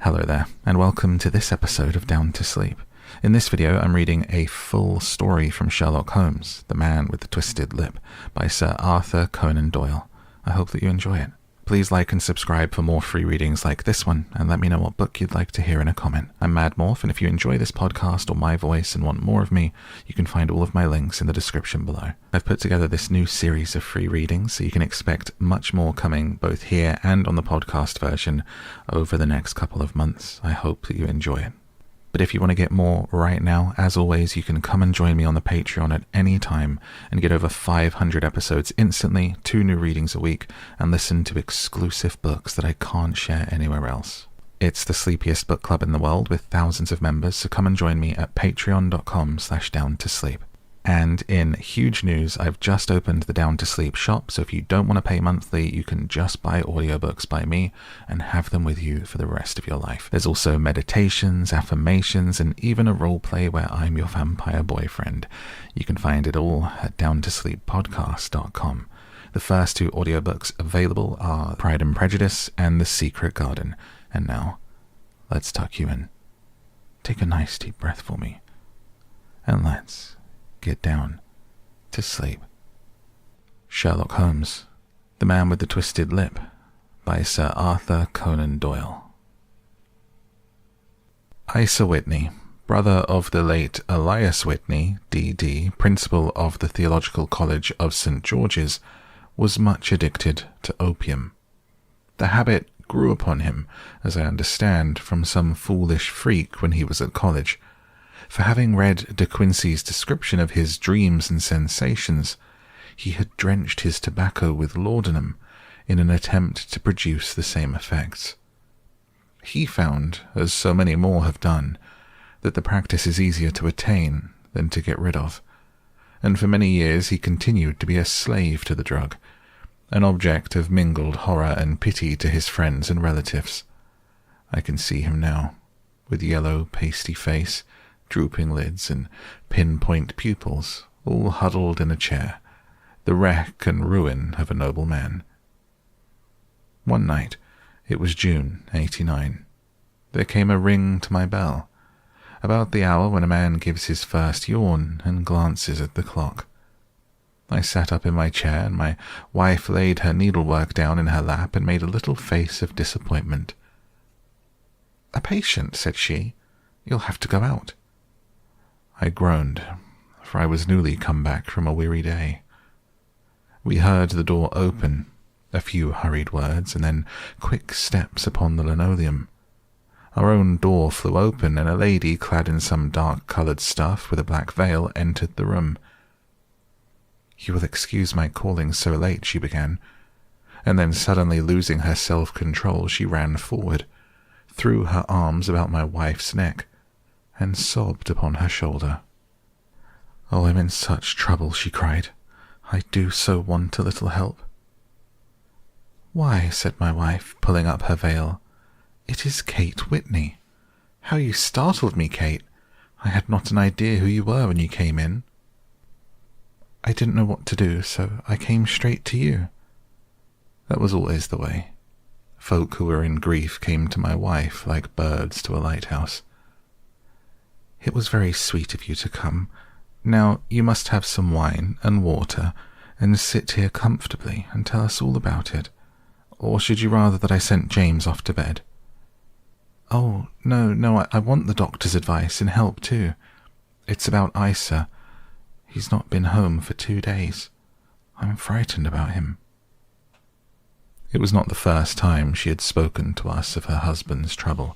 Hello there, and welcome to this episode of Down to Sleep. In this video, I'm reading a full story from Sherlock Holmes, The Man with the Twisted Lip, by Sir Arthur Conan Doyle. I hope that you enjoy it. Please like and subscribe for more free readings like this one, and let me know what book you'd like to hear in a comment. I'm Mad Morph, and if you enjoy this podcast or my voice and want more of me, you can find all of my links in the description below. I've put together this new series of free readings, so you can expect much more coming both here and on the podcast version over the next couple of months. I hope that you enjoy it. But if you want to get more right now, as always, you can come and join me on the Patreon at any time and get over 500 episodes instantly, 2 new readings a week, and listen to exclusive books that I can't share anywhere else. It's the sleepiest book club in the world with thousands of members, so come and join me at patreon.com/downtosleep. And in huge news, I've just opened the Down to Sleep shop, so if you don't want to pay monthly, you can just buy audiobooks by me and have them with you for the rest of your life. There's also meditations, affirmations, and even a roleplay where I'm your vampire boyfriend. You can find it all at downtosleeppodcast.com. The first 2 audiobooks available are Pride and Prejudice and The Secret Garden. And now, let's tuck you in. Take a nice deep breath for me. And let's get down to sleep. Sherlock Holmes, The Man with the Twisted Lip, by Sir Arthur Conan Doyle. Isa Whitney, brother of the late Elias Whitney, D.D., principal of the Theological College of St. George's, was much addicted to opium. The habit grew upon him, as I understand, from some foolish freak when he was at college. For having read De Quincey's description of his dreams and sensations, he had drenched his tobacco with laudanum in an attempt to produce the same effects. He found, as so many more have done, that the practice is easier to attain than to get rid of, and for many years he continued to be a slave to the drug, an object of mingled horror and pity to his friends and relatives. I can see him now, with yellow, pasty face, drooping lids and pinpoint pupils, all huddled in a chair, the wreck and ruin of a noble man. One night, it was June, 89, there came a ring to my bell, about the hour when a man gives his first yawn and glances at the clock. I sat up in my chair, and my wife laid her needlework down in her lap and made a little face of disappointment. "A patient," said she. "You'll have to go out." I groaned, for I was newly come back from a weary day. We heard the door open, a few hurried words, and then quick steps upon the linoleum. Our own door flew open, and a lady clad in some dark-coloured stuff with a black veil entered the room. "You will excuse my calling so late," she began, and then suddenly losing her self-control, she ran forward, threw her arms about my wife's neck, and sobbed upon her shoulder. "Oh, I'm in such trouble," she cried. "I do so want a little help." "Why," said my wife, pulling up her veil, "it is Kate Whitney. How you startled me, Kate. I had not an idea who you were when you came in." "I didn't know what to do, so I came straight to you." That was always the way. Folk who were in grief came to my wife like birds to a lighthouse. "It was very sweet of you to come. Now you must have some wine and water, and sit here comfortably and tell us all about it. Or should you rather that I sent James off to bed?" "Oh, no, I want the doctor's advice and help too. It's about Isa. He's not been home for 2 days. I'm frightened about him." It was not the first time she had spoken to us of her husband's trouble.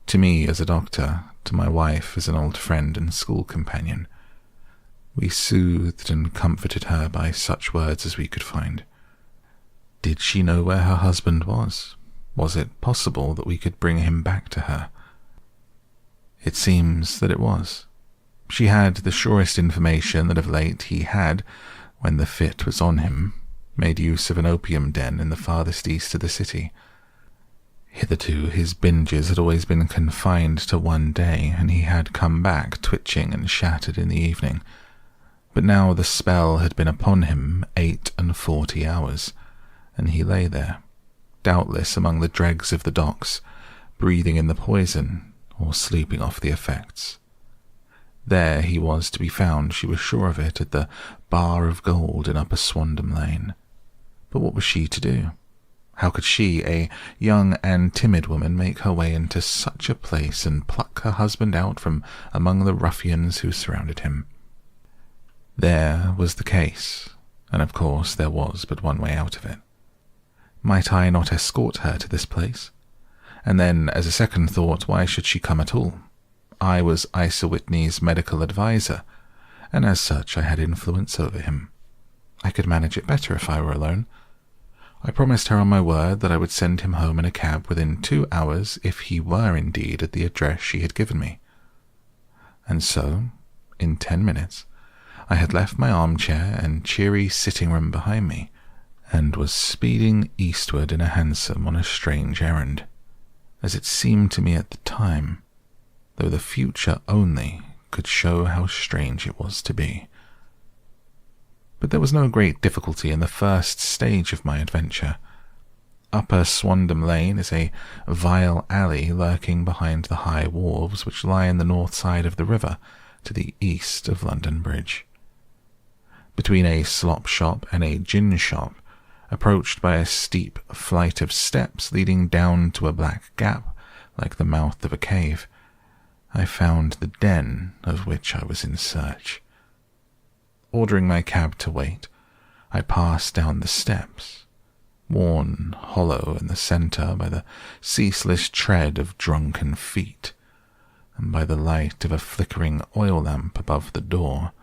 To me as a doctor, to my wife as an old friend and school companion. We soothed and comforted her by such words as we could find. Did she know where her husband was? Was it possible that we could bring him back to her? It seems that it was. She had the surest information that of late he had, when the fit was on him, made use of an opium den in the farthest east of the city. Hitherto his binges had always been confined to one day, and he had come back twitching and shattered in the evening. But now the spell had been upon him 48 hours, and he lay there, doubtless among the dregs of the docks, breathing in the poison or sleeping off the effects. There he was to be found, she was sure of it, at the Bar of Gold in Upper Swandam Lane. But what was she to do? How could she, a young and timid woman, make her way into such a place and pluck her husband out from among the ruffians who surrounded him? There was the case, and of course there was but one way out of it. Might I not escort her to this place? And then, as a second thought, why should she come at all? I was Isa Whitney's medical adviser, and as such I had influence over him. I could manage it better if I were alone. I promised her on my word that I would send him home in a cab within 2 hours if he were indeed at the address she had given me. And so, in 10 minutes, I had left my armchair and cheery sitting-room behind me, and was speeding eastward in a hansom on a strange errand, as it seemed to me at the time, though the future only could show how strange it was to be. But there was no great difficulty in the first stage of my adventure. Upper Swandam Lane is a vile alley lurking behind the high wharves which lie on the north side of the river to the east of London Bridge. Between a slop shop and a gin shop, approached by a steep flight of steps leading down to a black gap like the mouth of a cave, I found the den of which I was in search. Ordering my cab to wait, I passed down the steps, worn hollow in the centre by the ceaseless tread of drunken feet, and by the light of a flickering oil lamp above the door,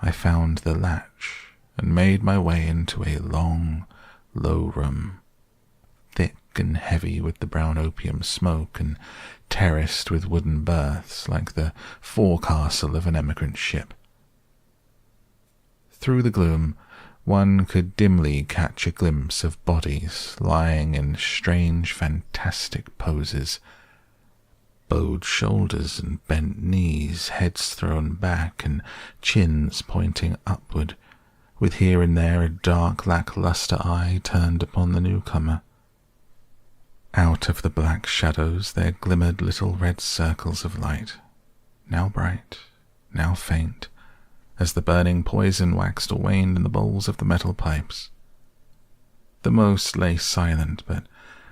I found the latch and made my way into a long, low room, thick and heavy with the brown opium smoke and terraced with wooden berths like the forecastle of an emigrant ship. Through the gloom, one could dimly catch a glimpse of bodies lying in strange, fantastic poses, bowed shoulders and bent knees, heads thrown back and chins pointing upward, with here and there a dark, lacklustre eye turned upon the newcomer. Out of the black shadows there glimmered little red circles of light, now bright, now faint, as the burning poison waxed or waned in the bowls of the metal pipes. The most lay silent, but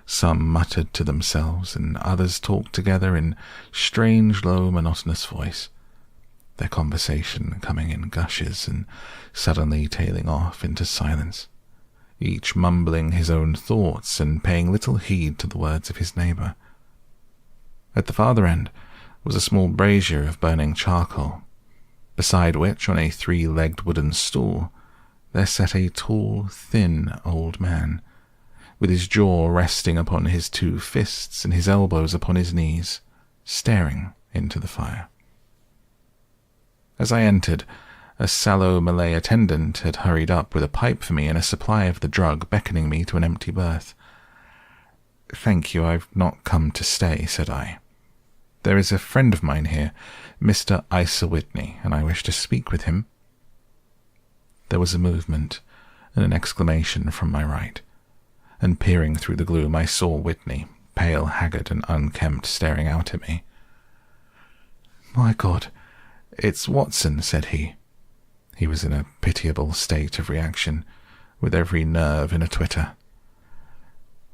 some muttered to themselves, and others talked together in strange, low, monotonous voice, their conversation coming in gushes and suddenly tailing off into silence, each mumbling his own thoughts and paying little heed to the words of his neighbour. At the farther end was a small brazier of burning charcoal, beside which, on a 3-legged wooden stool, there sat a tall, thin old man, with his jaw resting upon his 2 fists and his elbows upon his knees, staring into the fire. As I entered, a sallow Malay attendant had hurried up with a pipe for me and a supply of the drug, beckoning me to an empty berth. "Thank you, I've not come to stay," said I. "There is a friend of mine here, Mr. Isa Whitney, and I wish to speak with him." There was a movement and an exclamation from my right, and peering through the gloom I saw Whitney, pale, haggard, and unkempt, staring out at me. "My God, it's Watson," said he. He was in a pitiable state of reaction, with every nerve in a twitter.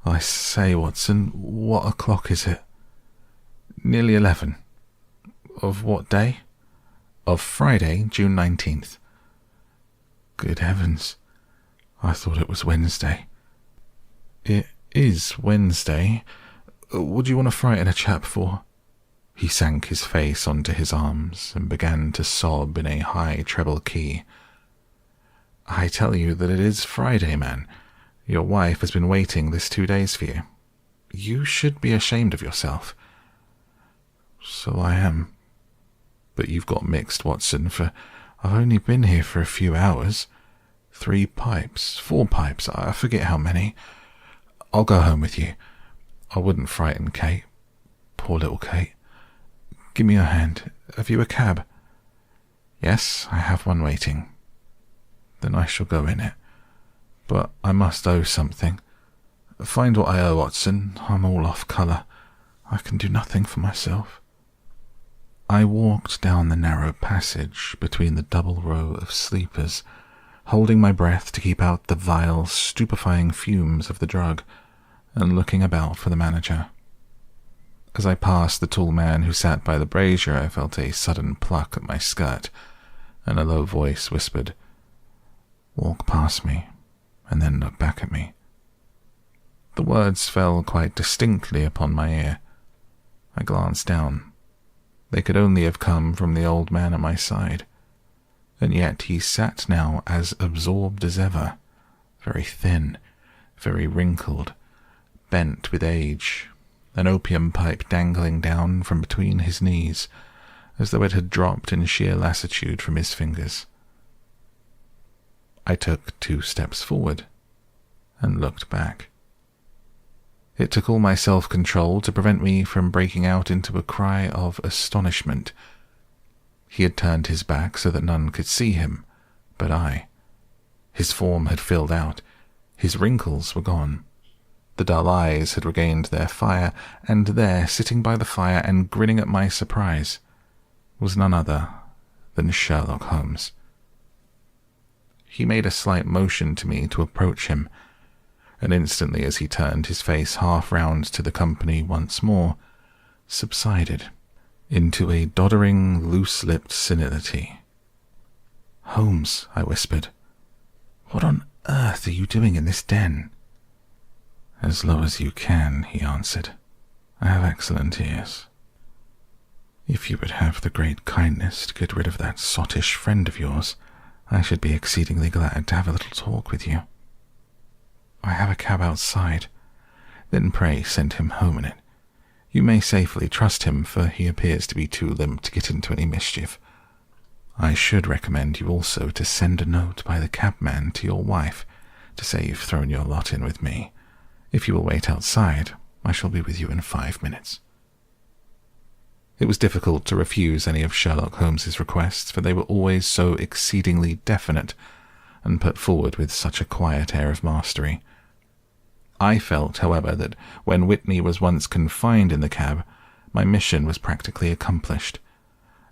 "I say, Watson, what o'clock is it?" "Nearly 11. "Of what day?" "Of Friday, June 19th. "Good heavens, I thought it was Wednesday." "It is Wednesday. What do you want to frighten a chap for?" He sank his face onto his arms and began to sob in a high treble key. "I tell you that it is Friday, man. Your wife has been waiting this 2 days for you. You should be ashamed of yourself." "So I am. But you've got mixed, Watson, for I've only been here for a few hours. 3 pipes, 4 pipes, I forget how many. I'll go home with you. I wouldn't frighten Kate. Poor little Kate. Give me your hand. Have you a cab?" "Yes, I have one waiting." "Then I shall go in it. But I must owe something. Find what I owe, Watson. I'm all off colour. I can do nothing for myself. I walked down the narrow passage between the double row of sleepers, holding my breath to keep out the vile, stupefying fumes of the drug, and looking about for the manager. As I passed the tall man who sat by the brazier, I felt a sudden pluck at my skirt, and a low voice whispered, "Walk past me, and then look back at me." The words fell quite distinctly upon my ear. I glanced down. They could only have come from the old man at my side, and yet he sat now as absorbed as ever, very thin, very wrinkled, bent with age, an opium pipe dangling down from between his knees, as though it had dropped in sheer lassitude from his fingers. I took 2 steps forward and looked back. It took all my self-control to prevent me from breaking out into a cry of astonishment. He had turned his back so that none could see him, but I. His form had filled out, his wrinkles were gone. The dull eyes had regained their fire, and there, sitting by the fire and grinning at my surprise, was none other than Sherlock Holmes. He made a slight motion to me to approach him, and instantly as he turned his face half round to the company once more, subsided into a doddering, loose-lipped senility. "Holmes," I whispered, "what on earth are you doing in this den?" "As low as you can," he answered. "I have excellent ears. If you would have the great kindness to get rid of that sottish friend of yours, I should be exceedingly glad to have a little talk with you. I have a cab outside. Then pray send him home in it. You may safely trust him, for he appears to be too limp to get into any mischief. I should recommend you also to send a note by the cabman to your wife to say you've thrown your lot in with me. If you will wait outside, I shall be with you in 5 minutes." It was difficult to refuse any of Sherlock Holmes's requests, for they were always so exceedingly definite and put forward with such a quiet air of mastery. I felt, however, that when Whitney was once confined in the cab, my mission was practically accomplished,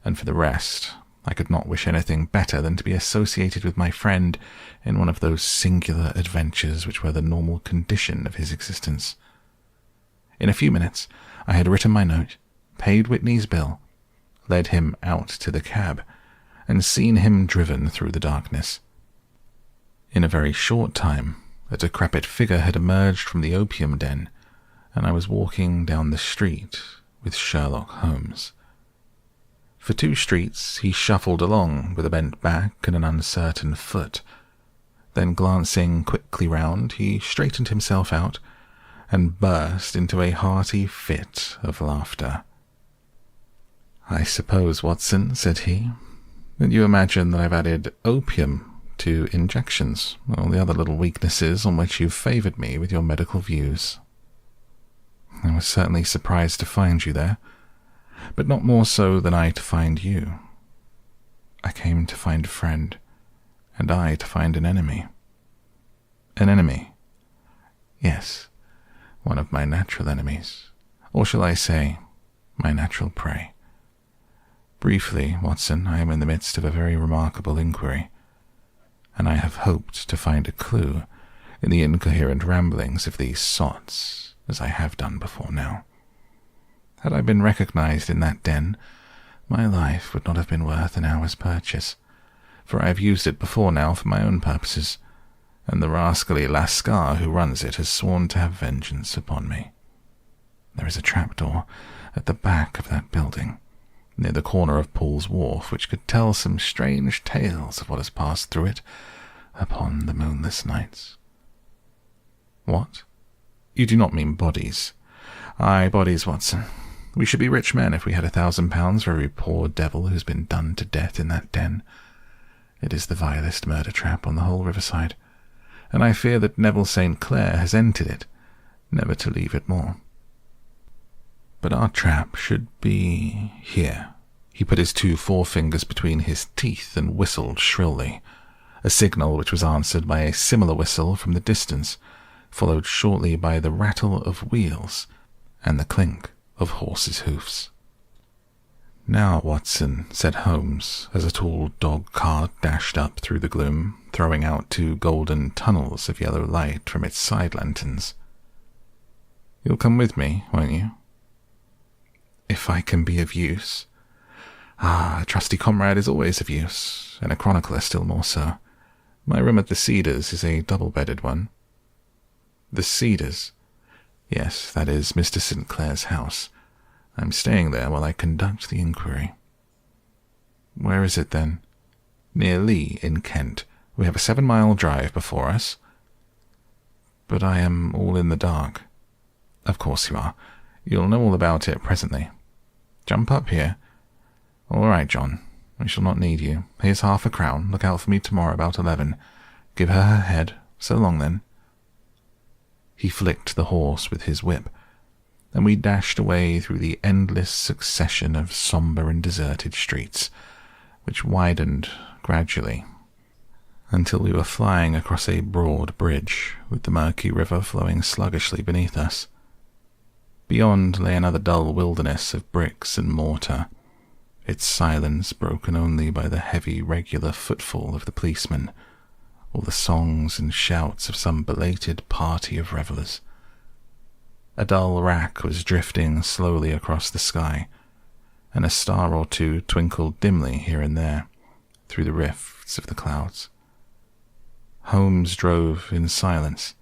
and for the rest, I could not wish anything better than to be associated with my friend in one of those singular adventures which were the normal condition of his existence. In a few minutes, I had written my note, paid Whitney's bill, led him out to the cab, and seen him driven through the darkness. In a very short time, a decrepit figure had emerged from the opium den, and I was walking down the street with Sherlock Holmes. For 2 streets he shuffled along with a bent back and an uncertain foot. Then, glancing quickly round, he straightened himself out and burst into a hearty fit of laughter. "I suppose, Watson," said he, "that you imagine that I've added opium to injections, all the other little weaknesses on which you've favoured me with your medical views. I was certainly surprised to find you there, but not more so than I to find you. I came to find a friend, and I to find an enemy." "An enemy?" "Yes, one of my natural enemies, or shall I say, my natural prey. Briefly, Watson, I am in the midst of a very remarkable inquiry, and I have hoped to find a clue in the incoherent ramblings of these sots, as I have done before now. Had I been recognized in that den, my life would not have been worth an hour's purchase, for I have used it before now for my own purposes, and the rascally Lascar who runs it has sworn to have vengeance upon me. There is a trapdoor at the back of that building, near the corner of Paul's Wharf, which could tell some strange tales of what has passed through it upon the moonless nights." "What? You do not mean bodies?" "Aye, bodies, Watson. We should be rich men if we had £1,000 for every poor devil who's been done to death in that den. It is the vilest murder trap on the whole riverside, and I fear that Neville St. Clair has entered it, never to leave it more. But our trap should be here." He put his 2 forefingers between his teeth and whistled shrilly, a signal which was answered by a similar whistle from the distance, followed shortly by the rattle of wheels and the clink of horses' hoofs. "Now, Watson," said Holmes, as a tall dog-cart dashed up through the gloom, throwing out 2 golden tunnels of yellow light from its side lanterns. "You'll come with me, won't you?" "If I can be of use." "Ah, a trusty comrade is always of use, and a chronicler still more so. My room at the Cedars is a double-bedded one." "The Cedars?" "Yes, that is Mr. St. Clair's house. I'm staying there while I conduct the inquiry." "Where is it, then?" "Near Lee, in Kent. We have a 7-mile drive before us." "But I am all in the dark." "Of course you are. You'll know all about it presently. Jump up here." "All right, John. We shall not need you. Here's £50. Look out for me tomorrow about 11. Give her her head. So long, then." He flicked the horse with his whip, and we dashed away through the endless succession of sombre and deserted streets, which widened gradually until we were flying across a broad bridge, with the murky river flowing sluggishly beneath us. Beyond lay another dull wilderness of bricks and mortar, its silence broken only by the heavy, regular footfall of the policeman, or the songs and shouts of some belated party of revellers. A dull wrack was drifting slowly across the sky, and a star or two twinkled dimly here and there through the rifts of the clouds. Holmes drove in silence,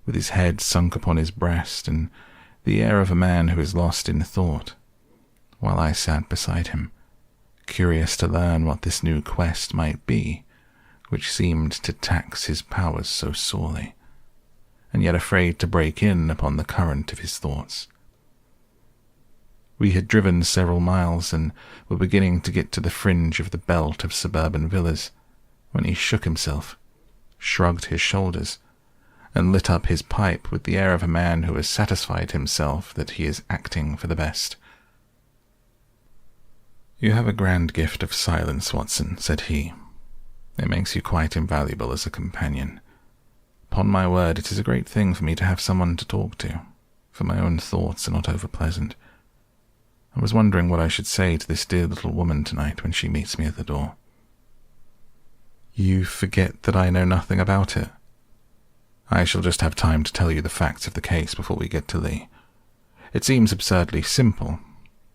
with his head sunk upon his breast and the air of a man who is lost in thought, while I sat beside him, curious to learn what this new quest might be, which seemed to tax his powers so sorely, and yet afraid to break in upon the current of his thoughts. We had driven several miles and were beginning to get to the fringe of the belt of suburban villas, when he shook himself, shrugged his shoulders, and lit up his pipe with the air of a man who has satisfied himself that he is acting for the best. "You have a grand gift of silence, Watson," said he. "It makes you quite invaluable as a companion. Upon my word, it is a great thing for me to have someone to talk to, for my own thoughts are not over-pleasant. I was wondering what I should say to this dear little woman tonight when she meets me at the door." "You forget that I know nothing about it." "I shall just have time to tell you the facts of the case before we get to Lee. It seems absurdly simple,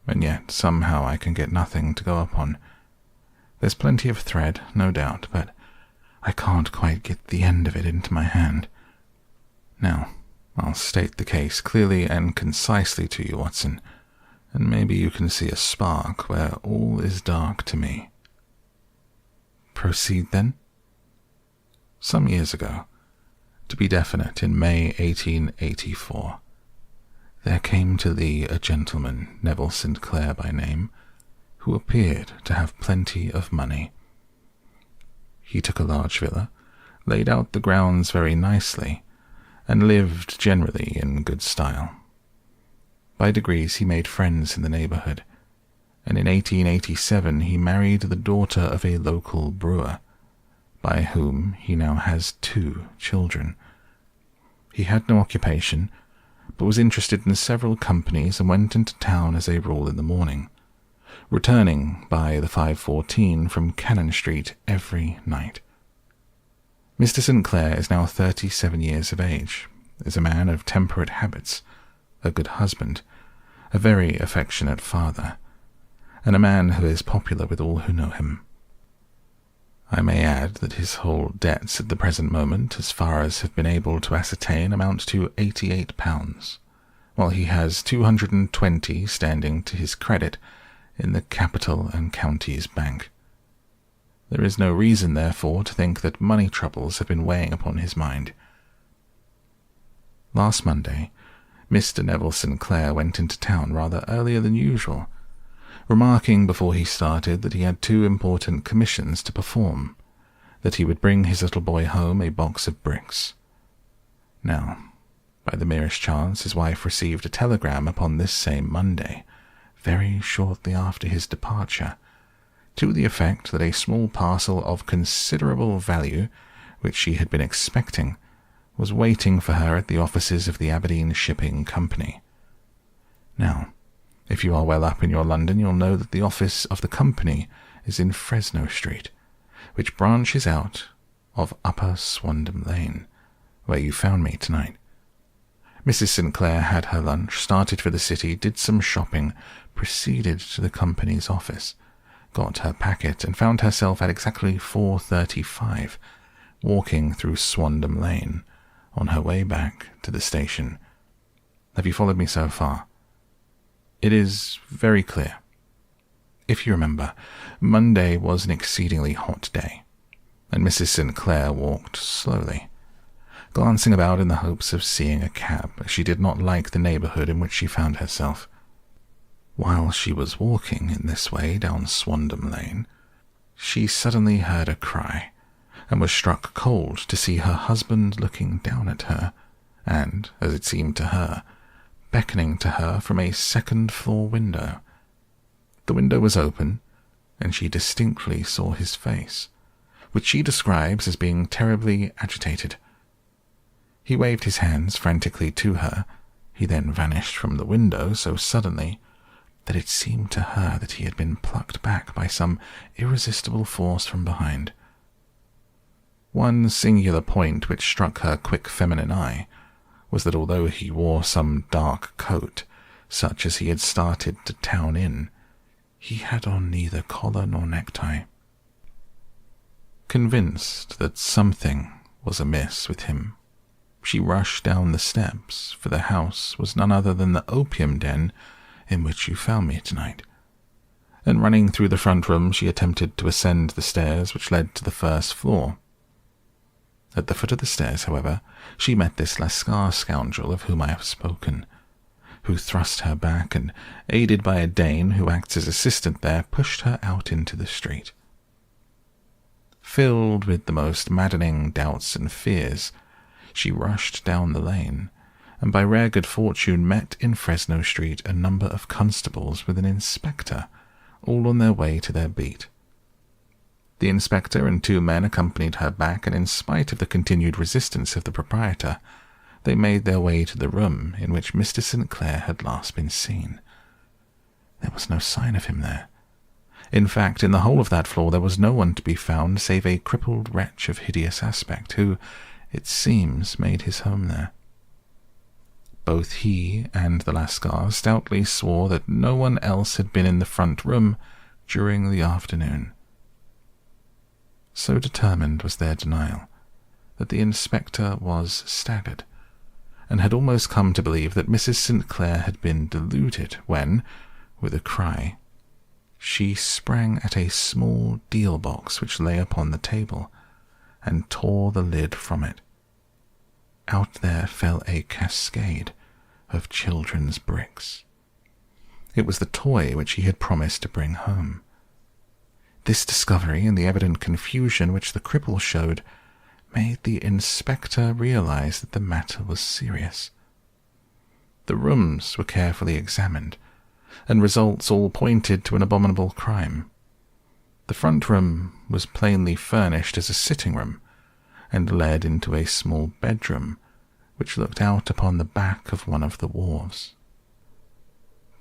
and yet somehow I can get nothing to go upon. There's plenty of thread, no doubt, but I can't quite get the end of it into my hand. Now, I'll state the case clearly and concisely to you, Watson, and maybe you can see a spark where all is dark to me." "Proceed, then." Some years ago, to be definite, in May 1884, there came to Lee a gentleman, Neville St. Clair by name, who appeared to have plenty of money. He took a large villa, laid out the grounds very nicely, and lived generally in good style. By degrees he made friends in the neighbourhood, and in 1887 he married the daughter of a local brewer, by whom he now has 2 children. He had no occupation, but was interested in several companies and went into town as a rule in the morning, returning by the 5:14 from Cannon Street every night. Mr. St. Clair is now 37 years of age, is a man of temperate habits, a good husband, a very affectionate father, and a man who is popular with all who know him. I may add that his whole debts at the present moment, as far as have been able to ascertain, amount to £88, while he has 220 standing to his credit in the Capital and Counties Bank. There is no reason, therefore, to think that money troubles have been weighing upon his mind. Last Monday, Mr. Neville St. Clair went into town rather earlier than usual, remarking before he started that he had 2 important commissions to perform, that he would bring his little boy home a box of bricks. Now, by the merest chance, his wife received a telegram upon this same Monday, very shortly after his departure, to the effect that a small parcel of considerable value, which she had been expecting, was waiting for her at the offices of the Aberdeen Shipping Company. Now, If you are well up in your London, you'll know that the office of the company is in Fresno Street, which branches out of Upper Swandam Lane, where you found me tonight. Mrs. Sinclair had her lunch, started for the city, did some shopping, proceeded to the company's office, got her packet, and found herself at exactly 4:35, walking through Swandam Lane on her way back to the station. Have you followed me so far? It is very clear. If you remember, Monday was an exceedingly hot day, and Mrs. Sinclair walked slowly, glancing about in the hopes of seeing a cab, as she did not like the neighbourhood in which she found herself. While she was walking in this way down Swandam Lane, she suddenly heard a cry, and was struck cold to see her husband looking down at her, and, as it seemed to her, beckoning to her from a second-floor window. The window was open, and she distinctly saw his face, which she describes as being terribly agitated. He waved his hands frantically to her. He then vanished from the window so suddenly that it seemed to her that he had been plucked back by some irresistible force from behind. One singular point which struck her quick feminine eye was that although he wore some dark coat, such as he had started to town in, he had on neither collar nor necktie. Convinced that something was amiss with him, she rushed down the steps, for the house was none other than the opium den in which you found me tonight, and running through the front room, she attempted to ascend the stairs which led to the first floor. At the foot of the stairs, however, she met this Lascar scoundrel of whom I have spoken, who thrust her back and, aided by a Dane who acts as assistant there, pushed her out into the street. Filled with the most maddening doubts and fears, she rushed down the lane, and by rare good fortune met in Fresno Street a number of constables with an inspector, all on their way to their beat. The inspector and two men accompanied her back, and in spite of the continued resistance of the proprietor, they made their way to the room in which Mr. Sinclair had last been seen. There was no sign of him there. In fact, in the whole of that floor there was no one to be found save a crippled wretch of hideous aspect, who, it seems, made his home there. Both he and the Lascar stoutly swore that no one else had been in the front room during the afternoon. So determined was their denial that the inspector was staggered, and had almost come to believe that Mrs. Sinclair had been deluded when, with a cry, she sprang at a small deal box which lay upon the table, and tore the lid from it. Out there fell a cascade of children's bricks. It was the toy which he had promised to bring home. This discovery, and the evident confusion which the cripple showed, made the inspector realize that the matter was serious. The rooms were carefully examined, and results all pointed to an abominable crime. The front room was plainly furnished as a sitting room, and led into a small bedroom which looked out upon the back of one of the wharves.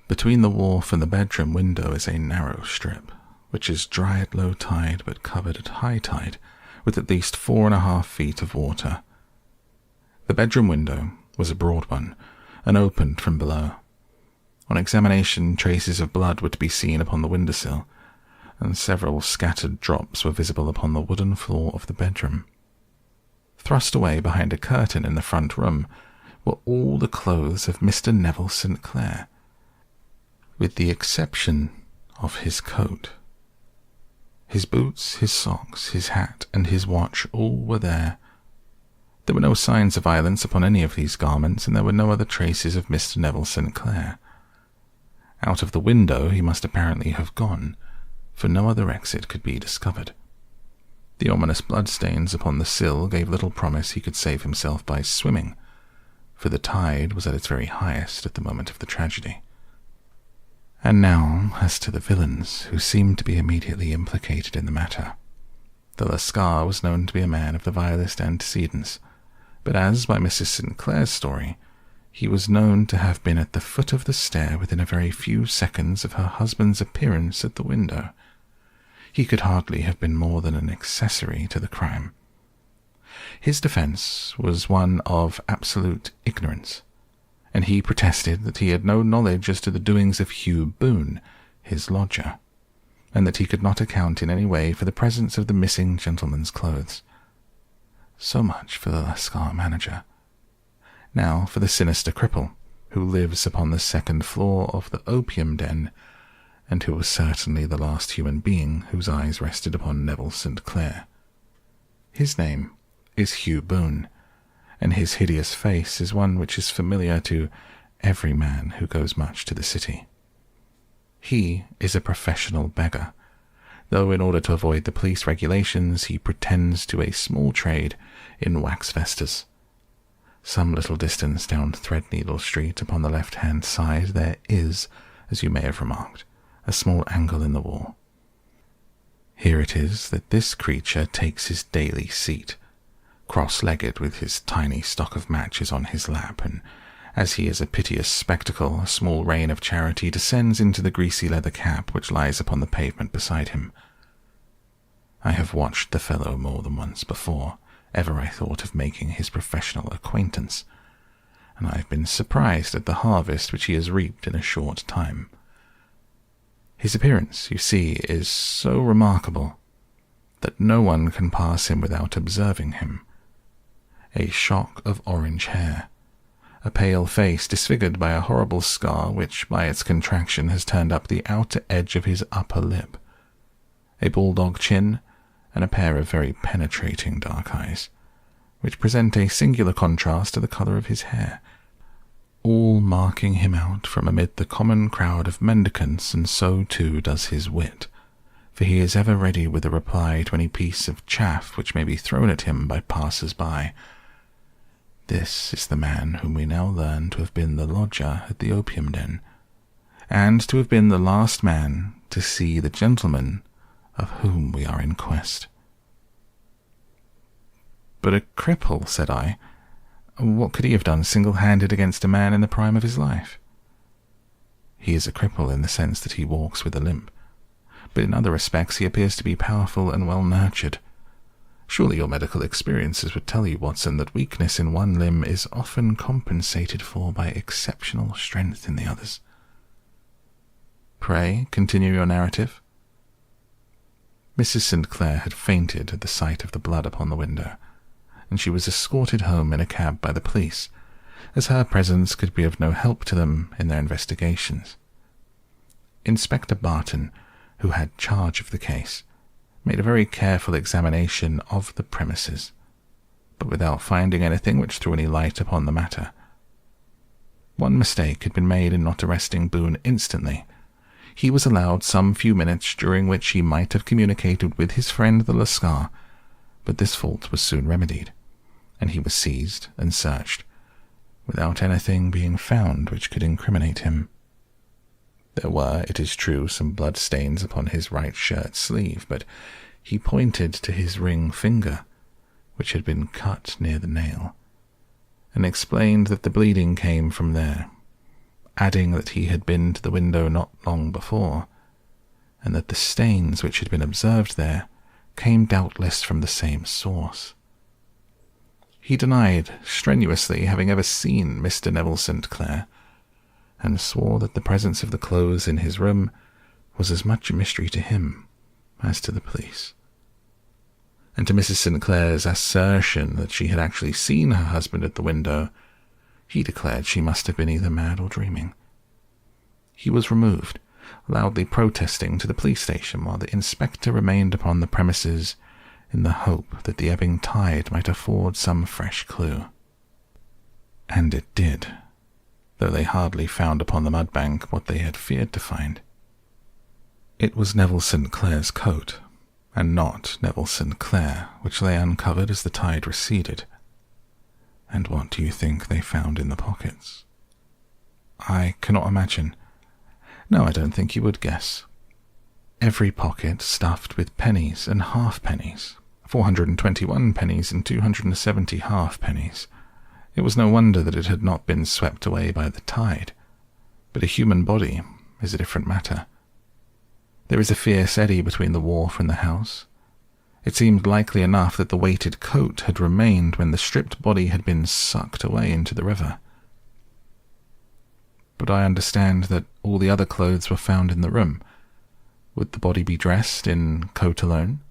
Between the wharf and the bedroom window is a narrow strip, which is dry at low tide but covered at high tide with at least 4.5 feet of water. The bedroom window was a broad one, and opened from below. On examination, traces of blood were to be seen upon the windowsill, and several scattered drops were visible upon the wooden floor of the bedroom. Thrust away behind a curtain in the front room were all the clothes of Mr. Neville Sinclair, with the exception of his coat. His boots, his socks, his hat, and his watch all were there. There were no signs of violence upon any of these garments, and there were no other traces of Mr. Neville Sinclair. Out of the window he must apparently have gone, for no other exit could be discovered. The ominous bloodstains upon the sill gave little promise he could save himself by swimming, for the tide was at its very highest at the moment of the tragedy. And now, as to the villains who seemed to be immediately implicated in the matter. The Lascar was known to be a man of the vilest antecedents, but as, by Mrs. Sinclair's story, He was known to have been at the foot of the stair within a very few seconds of her husband's appearance at the window. He could hardly have been more than an accessory to the crime. His defense was one of absolute ignorance, and he protested that he had no knowledge as to the doings of Hugh Boone, his lodger, and that he could not account in any way for the presence of the missing gentleman's clothes. So much for the Lascar manager. Now for the sinister cripple, who lives upon the second floor of the opium den, and who was certainly the last human being whose eyes rested upon Neville St. Clair. His name is Hugh Boone, and his hideous face is one which is familiar to every man who goes much to the city. He is a professional beggar, though in order to avoid the police regulations he pretends to a small trade in wax vestas. Some little distance down Threadneedle Street upon the left-hand side there is, as you may have remarked, a small angle in the wall. Here it is that this creature takes his daily seat, cross-legged with his tiny stock of matches on his lap, and as he is a piteous spectacle, a small rain of charity descends into the greasy leather cap which lies upon the pavement beside him. I have watched the fellow more than once before ever I thought of making his professional acquaintance, and I have been surprised at the harvest which he has reaped in a short time. His appearance, you see, is so remarkable that no one can pass him without observing him. A shock of orange hair, a pale face disfigured by a horrible scar which by its contraction has turned up the outer edge of his upper lip, a bulldog chin, and a pair of very penetrating dark eyes, which present a singular contrast to the colour of his hair, all marking him out from amid the common crowd of mendicants, and so too does his wit, for he is ever ready with a reply to any piece of chaff which may be thrown at him by passers-by. This is the man whom we now learn to have been the lodger at the opium den, and to have been the last man to see the gentleman of whom we are in quest. But a cripple, said I. What could he have done single-handed against a man in the prime of his life? He is a cripple in the sense that he walks with a limp, but in other respects he appears to be powerful and well-nurtured. Surely your medical experiences would tell you, Watson, that weakness in one limb is often compensated for by exceptional strength in the others. Pray, continue your narrative. Mrs. St. Clair had fainted at the sight of the blood upon the window, and she was escorted home in a cab by the police, as her presence could be of no help to them in their investigations. Inspector Barton, who had charge of the case, made a very careful examination of the premises, but without finding anything which threw any light upon the matter. One mistake had been made in not arresting Boone instantly. He was allowed some few minutes during which he might have communicated with his friend the Lascar, but this fault was soon remedied, and he was seized and searched, without anything being found which could incriminate him. There were, it is true, some blood stains upon his right shirt sleeve, but he pointed to his ring finger, which had been cut near the nail, and explained that the bleeding came from there, adding that he had been to the window not long before, and that the stains which had been observed there came doubtless from the same source. He denied strenuously having ever seen Mr. Neville St. Clair, and swore that the presence of the clothes in his room was as much a mystery to him as to the police. And to Mrs. St. Clair's assertion that she had actually seen her husband at the window, he declared she must have been either mad or dreaming. He was removed, loudly protesting, to the police station, while the inspector remained upon the premises in the hope that the ebbing tide might afford some fresh clue. And it did, though they hardly found upon the mudbank what they had feared to find. It was Neville St. Clair's coat, and not Neville St. Clair, which lay uncovered as the tide receded. And what do you think they found in the pockets? I cannot imagine. No, I don't think you would guess. Every pocket stuffed with pennies and halfpennies, 421 pennies and 270 halfpennies, It was no wonder that it had not been swept away by the tide. But a human body is a different matter. There is a fierce eddy between the wharf and the house. It seemed likely enough that the weighted coat had remained when the stripped body had been sucked away into the river. But I understand that all the other clothes were found in the room. Would the body be dressed in coat alone?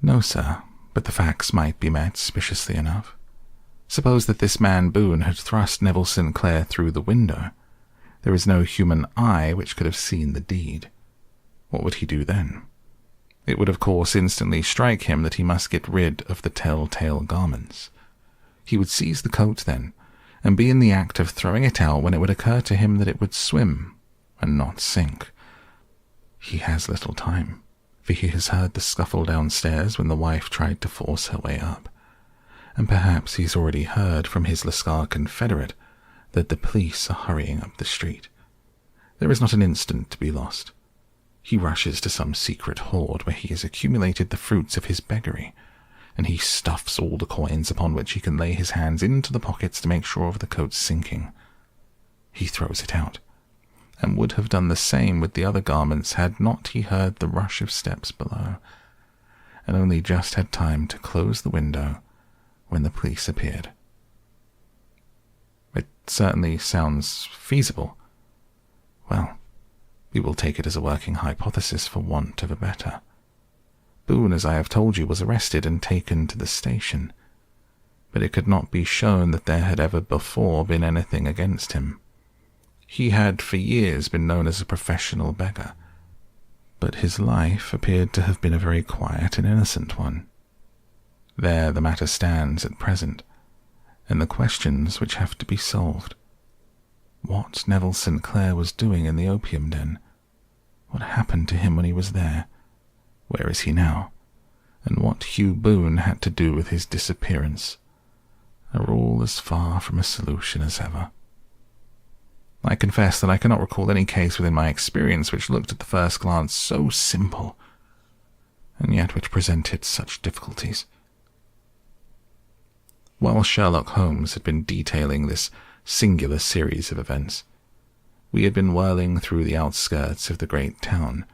No, sir, but the facts might be met suspiciously enough. Suppose that this man Boone had thrust Neville Sinclair through the window. There is no human eye which could have seen the deed. What would he do then? It would of course instantly strike him that he must get rid of the telltale garments. He would seize the coat then, and be in the act of throwing it out when it would occur to him that it would swim and not sink. He has little time, for he has heard the scuffle downstairs when the wife tried to force her way up, and perhaps he's already heard from his Lascar confederate that the police are hurrying up the street. There is not an instant to be lost. He rushes to some secret hoard where he has accumulated the fruits of his beggary, and he stuffs all the coins upon which he can lay his hands into the pockets to make sure of the coat's sinking. He throws it out, and would have done the same with the other garments had not he heard the rush of steps below, and only just had time to close the window when the police appeared. It certainly sounds feasible. Well, we will take it as a working hypothesis for want of a better. Boone, as I have told you, was arrested and taken to the station, but it could not be shown that there had ever before been anything against him. He had for years been known as a professional beggar, but his life appeared to have been a very quiet and innocent one. There the matter stands at present, and the questions which have to be solved. What Neville Sinclair was doing in the opium den? What happened to him when he was there? Where is he now? And what Hugh Boone had to do with his disappearance are all as far from a solution as ever. I confess that I cannot recall any case within my experience which looked at the first glance so simple, and yet which presented such difficulties. While Sherlock Holmes had been detailing this singular series of events, we had been whirling through the outskirts of the great town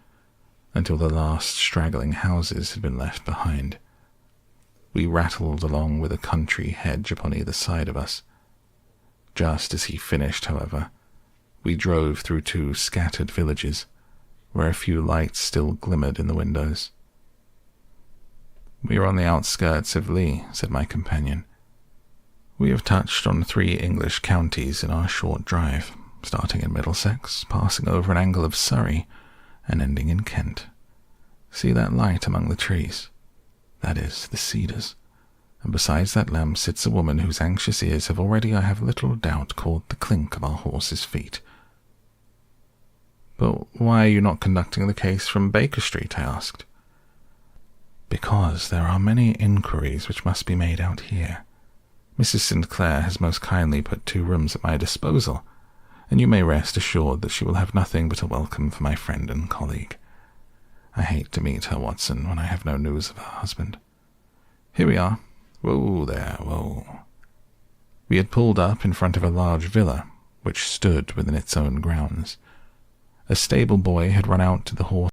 until the last straggling houses had been left behind. We rattled along with a country hedge upon either side of us. Just as he finished, however, we drove through 2 scattered villages, where a few lights still glimmered in the windows. "We are on the outskirts of Lee," said my companion. "We have touched on 3 English counties in our short drive, starting in Middlesex, passing over an angle of Surrey, and ending in Kent. See that light among the trees? That is the Cedars, and besides that lamp sits a woman whose anxious ears have already, I have little doubt, caught the clink of our horses' feet." "But why are you not conducting the case from Baker Street?" I asked. "Because there are many inquiries which must be made out here. Mrs. Sinclair has most kindly put 2 rooms at my disposal, and you may rest assured that she will have nothing but a welcome for my friend and colleague. I hate to meet her, Watson, when I have no news of her husband. Here we are. Whoa there, whoa." We had pulled up in front of a large villa, which stood within its own grounds. A stable boy had run out to the horse